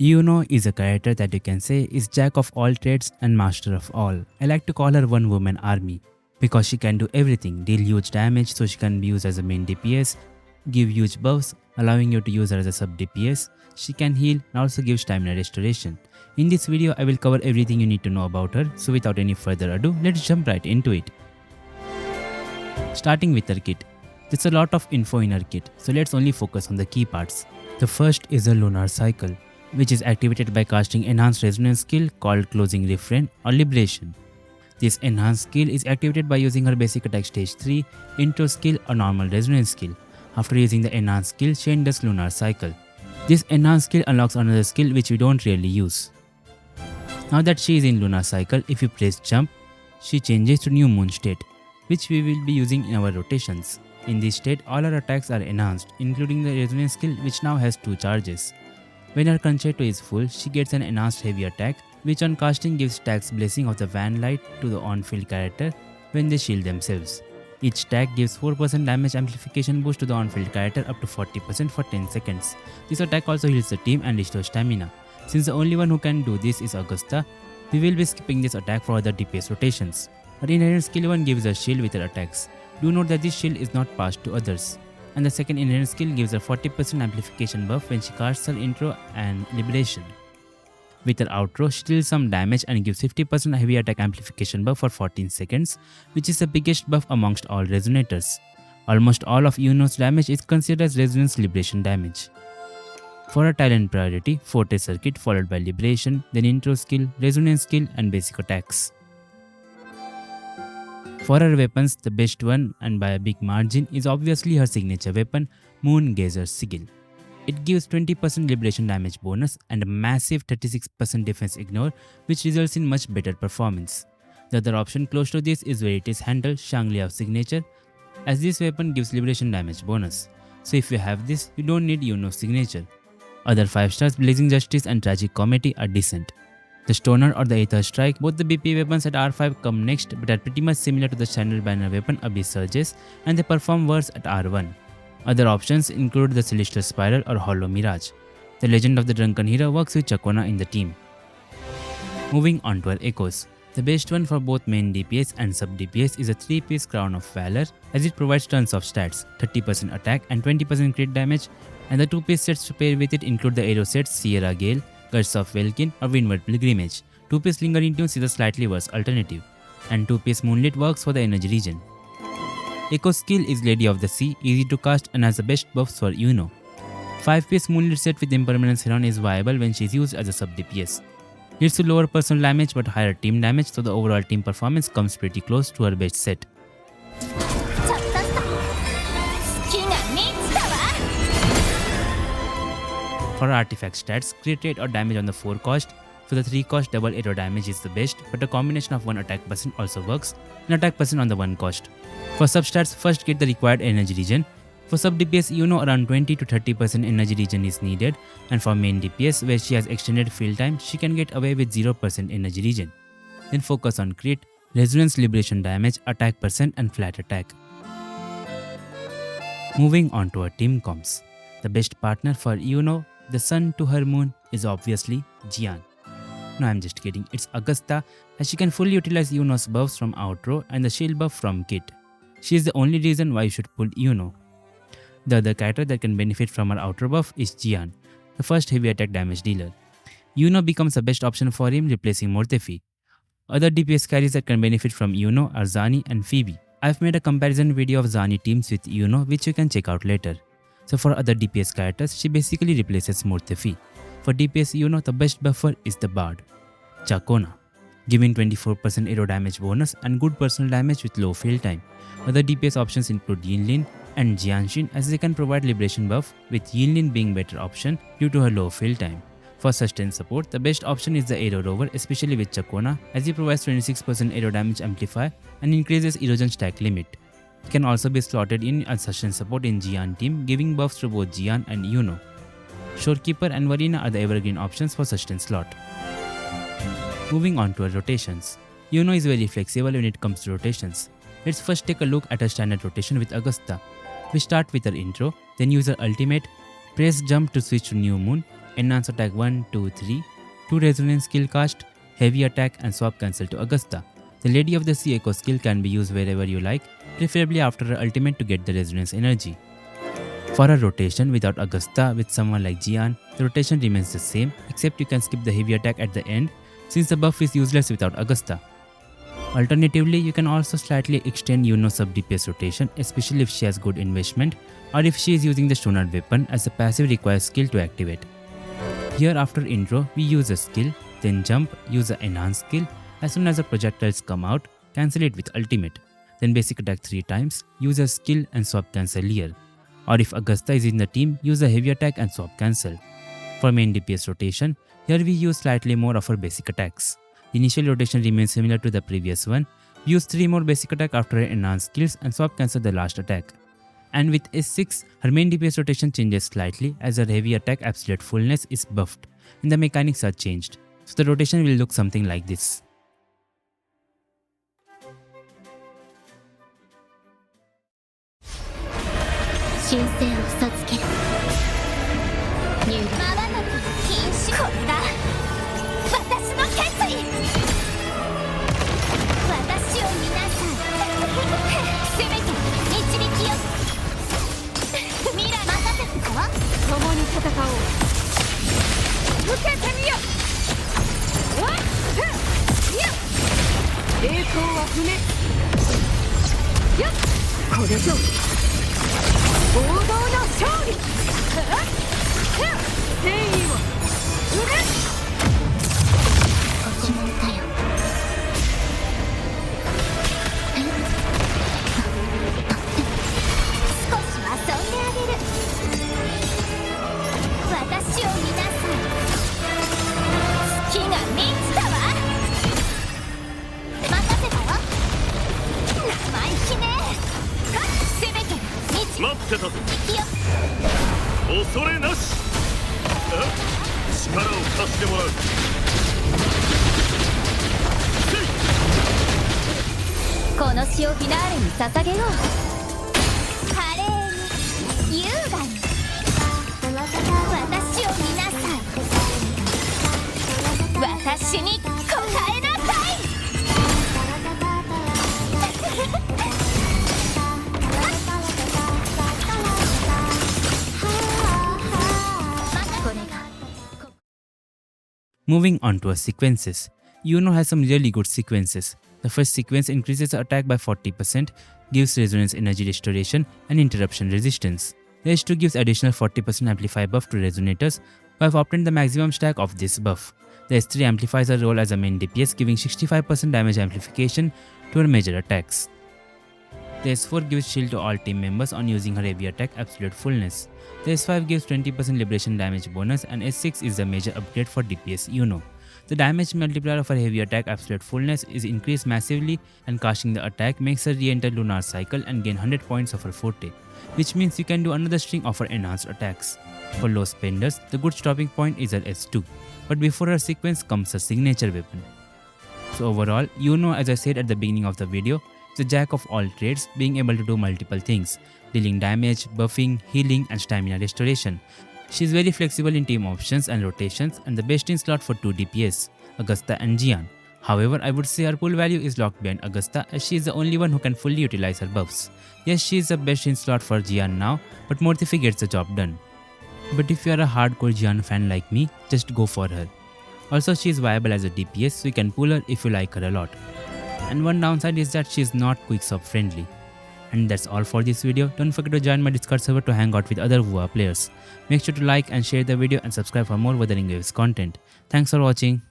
Iuno is a character that you can say is jack of all trades and master of all. I like to call her one woman army because she can do everything, deal huge damage so she can be used as a main DPS, give huge buffs allowing you to use her as a sub DPS, she can heal and also give stamina restoration. In this video I will cover everything you need to know about her, so without any further ado let's jump right into it. Starting with her kit. There's a lot of info in her kit, so let's only focus on the key parts. The first is a lunar cycle, which is activated by casting enhanced resonance skill called closing refrain or liberation. This enhanced skill is activated by using her basic attack stage 3, intro skill or normal resonance skill. After using the enhanced skill, she does lunar cycle. This enhanced skill unlocks another skill which we don't really use. Now that she is in lunar cycle, if you press jump, she changes to new moon state, which we will be using in our rotations. In this state, all her attacks are enhanced, including the resonance skill which now has 2 charges. When her concerto is full, she gets an enhanced heavy attack, which on casting gives stacks blessing of the van light to the on-field character when they shield themselves. Each stack gives 4% damage amplification boost to the on-field character up to 40% for 10 seconds. This attack also heals the team and restores stamina. Since the only one who can do this is Augusta, we will be skipping this attack for other DPS rotations. Her inherent skill 1 gives a shield with her attacks. Do note that this shield is not passed to others. And the second inherent skill gives her 40% amplification buff when she casts her intro and liberation. With her outro, she deals some damage and gives 50% heavy attack amplification buff for 14 seconds, which is the biggest buff amongst all resonators. Almost all of Iuno's damage is considered as resonance liberation damage. For her talent priority, Forte Circuit followed by liberation, then intro skill, resonance skill and basic attacks. For her weapons, the best one and by a big margin is obviously her signature weapon, Moon Gazer's Sigil. It gives 20% liberation damage bonus and a massive 36% defense ignore, which results in much better performance. The other option close to this is Verity's handle Shangli-Ao's signature, as this weapon gives liberation damage bonus. So if you have this, you don't need Iuno's signature. Other 5 stars Blazing Justice and Tragic Comedy are decent. The Stoner or the Aether Strike, both the BP weapons at R5 come next but are pretty much similar to the standard banner weapon Abyss Surges, and they perform worse at R1. Other options include the Celestial Spiral or Hollow Mirage. The Legend of the Drunken Hero works with Chacona in the team. Moving on to her Echoes. The best one for both main DPS and sub DPS is a 3-piece Crown of Valor, as it provides tons of stats, 30% attack and 20% crit damage, and the 2-piece sets to pair with it include the arrow sets Sierra Gale, Curse of Welkin or Windward Pilgrimage. 2-piece Lingering Tunes is a slightly worse alternative, and 2-piece Moonlit works for the energy region. Echoe's skill is Lady of the Sea, easy to cast and has the best buffs for Iuno. 5-piece Moonlit set with Impermanence Heron is viable when she is used as a sub DPS. Leads to lower personal damage but higher team damage, so the overall team performance comes pretty close to her best set. For artifact stats, crit rate or damage on the 4 cost. For the 3 cost, double arrow damage is the best, but a combination of 1 attack percent also works, and attack percent on the 1 cost. For substats, first get the required energy region. For sub DPS Iuno, around 20 to 30% energy region is needed, and for main DPS where she has extended field time, she can get away with 0% energy region. Then focus on crit, resonance liberation damage, attack percent and flat attack. Moving on to her team comps. The best partner for Iuno, the sun to her moon, is obviously Jian. No, I'm just kidding, it's Augusta, as she can fully utilize Iuno's buffs from outro and the shield buff from kit. She is the only reason why you should pull Iuno. The other character that can benefit from her outro buff is Jian, the first heavy attack damage dealer. Iuno becomes the best option for him, replacing Mortefi. Other DPS carries that can benefit from Iuno are Zani and Phoebe. I've made a comparison video of Zani teams with Iuno which you can check out later. So for other DPS characters, she basically replaces Mortefi. For DPS Iuno, the best buffer is the Bard, Chacona, giving 24% arrow damage bonus and good personal damage with low field time. Other DPS options include Yinlin and Jianshin, as they can provide liberation buff, with Yinlin being better option due to her low field time. For sustain support, the best option is the Arrow Rover, especially with Chacona, as he provides 26% arrow damage amplifier and increases erosion stack limit. It can also be slotted in as sustain support in Jian team, giving buffs to both Jian and Iuno. Shorekeeper and Varina are the evergreen options for sustain slot. Moving on to her rotations. Iuno is very flexible when it comes to rotations. Let's first take a look at her standard rotation with Augusta. We start with her intro, then use her ultimate, press jump to switch to new moon, Enhance attack 1, 2, 3, 2 resonance skill cast, heavy attack and swap cancel to Augusta. The Lady of the Sea Echo skill can be used wherever you like, preferably after her ultimate to get the resonance energy. For a rotation without Augusta with someone like Jian, the rotation remains the same except you can skip the heavy attack at the end since the buff is useless without Augusta. Alternatively, you can also slightly extend Iuno's sub DPS rotation, especially if she has good investment or if she is using the Stonard weapon as the passive requires skill to activate. Here after intro, we use a skill, then jump, use the enhance skill. As soon as the projectiles come out, cancel it with ultimate. Then basic attack 3 times, use a skill and swap cancel here. Or if Augusta is in the team, use a heavy attack and swap cancel. For main DPS rotation, here we use slightly more of our basic attacks. The initial rotation remains similar to the previous one. We use 3 more basic attack after her enhanced skills and swap cancel the last attack. And with S6, her main DPS rotation changes slightly as her heavy attack absolute fullness is buffed and the mechanics are changed. So the rotation will look something like this. Moving on to our sequences. Iuno has some really good sequences. The first sequence increases the attack by 40%, gives resonance energy restoration and interruption resistance. The H2 gives additional 40% amplify buff to resonators who have obtained the maximum stack of this buff. The S3 amplifies her role as a main DPS, giving 65% damage amplification to her major attacks. The S4 gives shield to all team members on using her heavy attack absolute fullness. The S5 gives 20% liberation damage bonus and S6 is the major upgrade for DPS Iuno. The damage multiplier of her heavy attack absolute fullness is increased massively and casting the attack makes her re-enter lunar cycle and gain 100 points of her forte, which means you can do another string of her enhanced attacks. For low spenders, the good stopping point is her S2, but before her sequence comes her signature weapon. So overall, Iuno, as I said at the beginning of the video, is a jack of all trades, being able to do multiple things, dealing damage, buffing, healing and stamina restoration. She is very flexible in team options and rotations and the best in slot for 2 DPS, Augusta and Jian. However, I would say her pull value is locked behind Augusta as she is the only one who can fully utilize her buffs. Yes, she is the best in slot for Jian now, but Mortifi gets the job done. But if you are a hardcore Jian fan like me, just go for her. Also, she is viable as a DPS, so you can pull her if you like her a lot. And one downside is that she is not quickswap friendly. And that's all for this video. Don't forget to join my Discord server to hang out with other WoA players. Make sure to like and share the video and subscribe for more Wuthering Waves content. Thanks for watching.